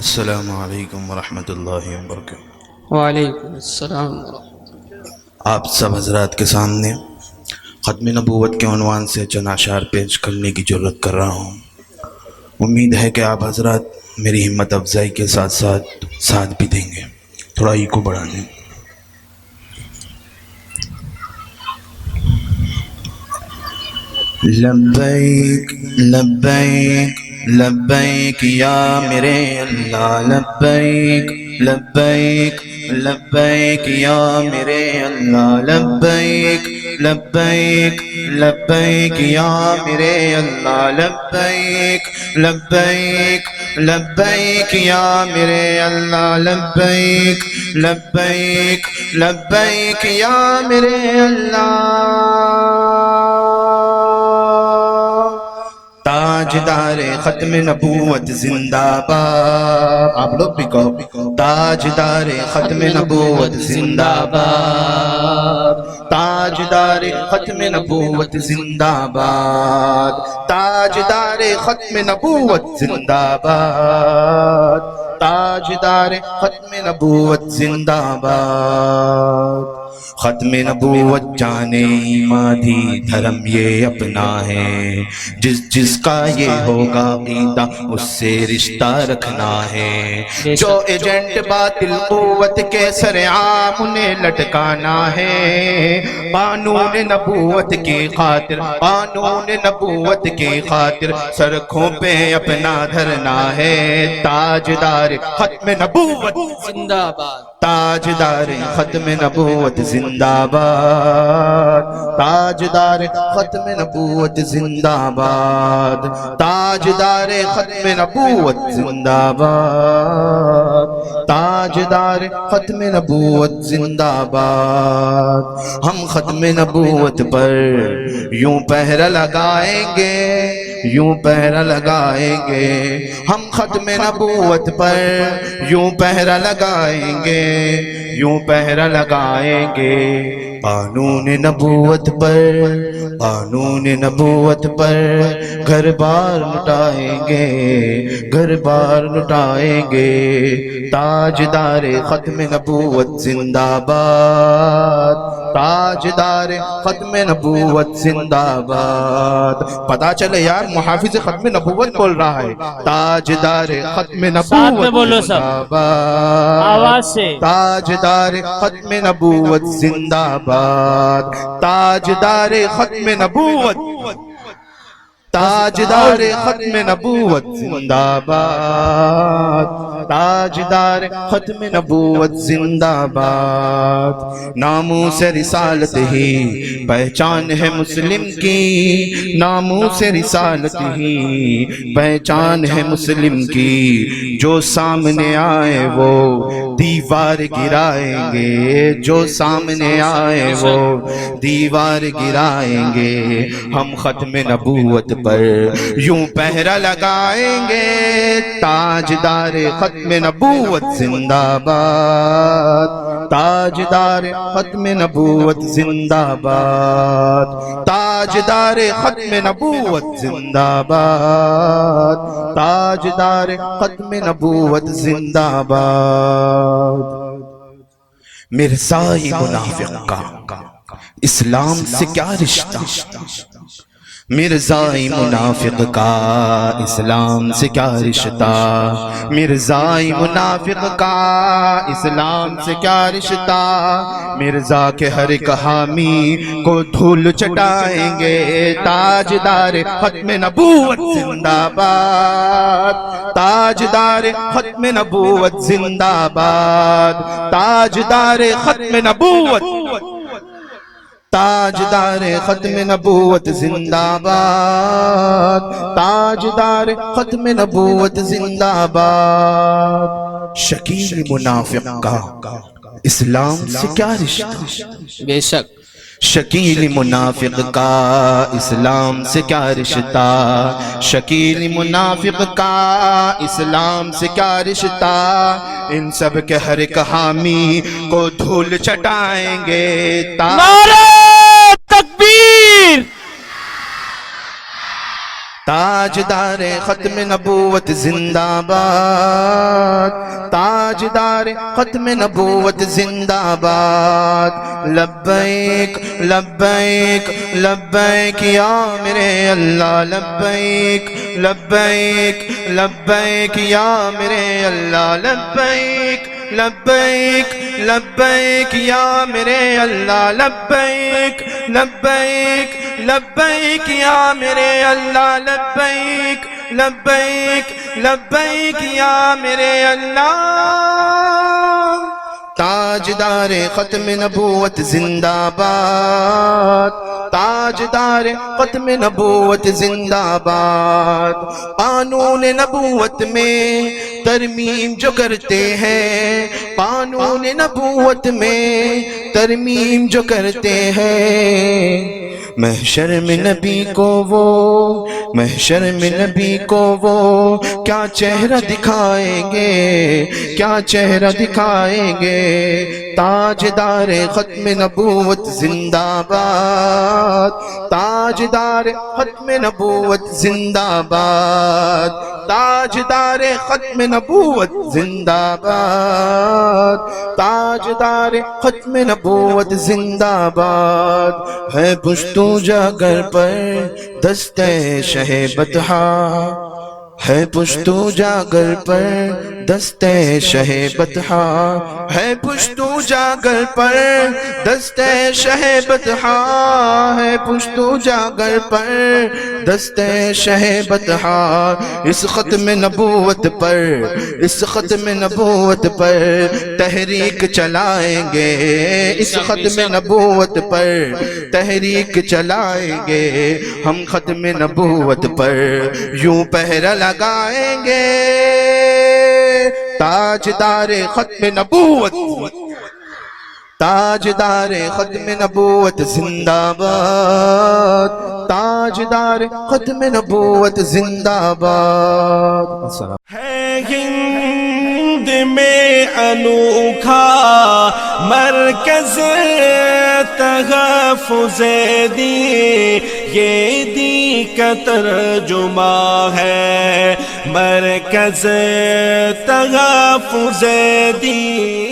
السلام علیکم ورحمۃ اللہ وبرکاتہ۔ وعلیکم السلام ورحمۃ اللہ۔ آپ سب حضرات کے سامنے ختم نبوت کے عنوان سے چند اشعار پیش کرنے کی جرت کر رہا ہوں۔ امید ہے کہ آپ حضرات میری ہمت افزائی کے ساتھ ساتھ بھی دیں گے۔ تھوڑا ایکو بڑھا دیں۔ لبیک لبیک لبیک یا میرے اللہ، لبیک لبیک لبیک یا میرے اللہ، لبیک لبیک لبیک یا میرے اللہ، لبیک لبیک لبیک یا میرے اللہ، لبیک لبیک لبیک یا میرے اللہ۔ تاجدار ختم نبوت زندہ باد، آپ لوگ بھی کہو تاجدار ختم نبوت زندہ باد، تاجدار ختم نبوت زندہ باد، تاجدار ختم نبوت زندہ باد، تاجدار ختم نبوت زندہ باد۔ ختم نبوت جانے مادھی دھرم یہ اپنا ہے، جس کا یہ ہوگا عقیدہ اس سے رشتہ رکھنا ہے، جو ایجنٹ باطل قوت کے سر عام انہیں لٹکانا ہے، قانون نبوت کی خاطر، قانون نبوت کی خاطر سڑکوں پہ اپنا دھرنا ہے۔ تاجدار ختم نبوت زندہ باد، تاجدار ختم نبوت زندہ باد، تاجدار ختم نبوت زندہ باد، تاجدار ختم نبوت زندہ باد، تاجدار ختم نبوت زندہ باد۔ ہم ختم نبوت پر یوں پہرہ لگائیں گے، یوں پہرہ لگائیں گے، ہم ختم نبوت پر یوں پہرہ لگائیں گے، یوں پہرہ لگائیں گے، قانون نبوت پر، قانون نبوت پر گھر بار لٹائیں گے، گھر بار لٹائیں گے۔ تاجدار ختم نبوت زندہ باد، تاجدار ختم نبوت زندہ باد۔ پتہ چلے یار محافظ ختم نبوت بول رہا ہے۔ تاجدار ختم ساتھ میں بولو نبوت سب زندہ باد، آواز سے۔ تاجدار ختم نبوت زندہ باد، تاجدار ختم نبوت، تاجدار ختم نبوت زندہ باد، تاجدار ختم نبوت زندہ باد۔ ناموس رسالت ہی پہچان ہے مسلم کی، ناموس رسالت ہی پہچان ہے مسلم کی، جو سامنے آئے وہ دیوار گرائیں گے، جو سامنے آئے وہ دیوار گرائیں گے۔ ہم ختم نبوت پر یوں پہرہ لگائیں گے، تاجدار ختم نبوت زندہ باد، تاجدار ختم نبوت زندہ باد، تاجدار ختم نبوت زندہ باد، تاجدار ختم نبوت زندہ باد۔ مرزائی منافق کا اسلام سے کیا رشتہ، مرزائی منافق کا اسلام سے کیا رشتہ، مرزائی منافق کا اسلام سے کیا رشتہ، مرزا کے ہر ایک حامی کو دھول چٹائیں گے۔ تاجدار ختم نبوت زندہ باد، تاجدار ختم نبوت زندہ باد، تاجدار ختم نبوت، تاجدار ختم نبوت زندہ باد، تاجدار ختم نبوت زندہ باد۔ شکیل منافق کا اسلام سے کیا رشتہ، بے شک، شکیل منافق کا اسلام سے کیا رشتہ، شکیل منافق کا اسلام سے کیا رشتہ، ان سب کے ہر ایک حامی کو دھول چٹائیں گے۔ نعرہ تکبیر، تاجدار ختم نبوت زندہ باد، تاجدار ختم نبوت زندہ باد۔ لبیک لبیک لبیک یا میرے اللہ، لبیک لبیک لبیک یا میرے اللہ، لبیک لبیک لبیک یا میرے اللہ، لبیک لبیک لبیک یا میرے اللہ، لبیک لبیک لبیک یا میرے اللہ۔ تاجدار ختم نبوت زندہ باد، تاجدار ختم نبوت زندہ باد۔ قانون نبوت میں ترمیم جو کرتے ہیں، قانون نبوت میں ترمیم جو کرتے ہیں، محشر میں نبی کو وہ، محشر میں نبی کو وہ کیا چہرہ دکھائیں گے، کیا چہرہ دکھائیں گے۔ تاجدار ختم نبوت زندہ باد، تاجدار ختم نبوت زندہ باد، تاجدار ختم نبوت زندہ باد، تاجدار ختم نبوت زندہ باد۔ ہے پشتو جاگر پر دستِ شہ بطحا، ہے پشتو جاگر پر دستِ شہ بطحا، ہے پشتو جاگر پر دستِ شہ بطحا، ہے پشتو جاگر پر دستِ شہ بطحا۔ اس ختم نبوت پر، اس ختم نبوت پر تحریک چلائیں گے، اس ختم نبوت پر تحریک چلائیں گے، ہم ختم نبوت پر یوں پہرہ لگائیں گے۔ تاجدار ختم نبوت، تاجدار ختم نبوت زندہ باد، تاجدار ختم نبوت زندہ باد۔ ہے ہند میں انوکھا مرکز تحفظ دین، یہ دین کا ترجمہ ہے مرکز تحفظ دین۔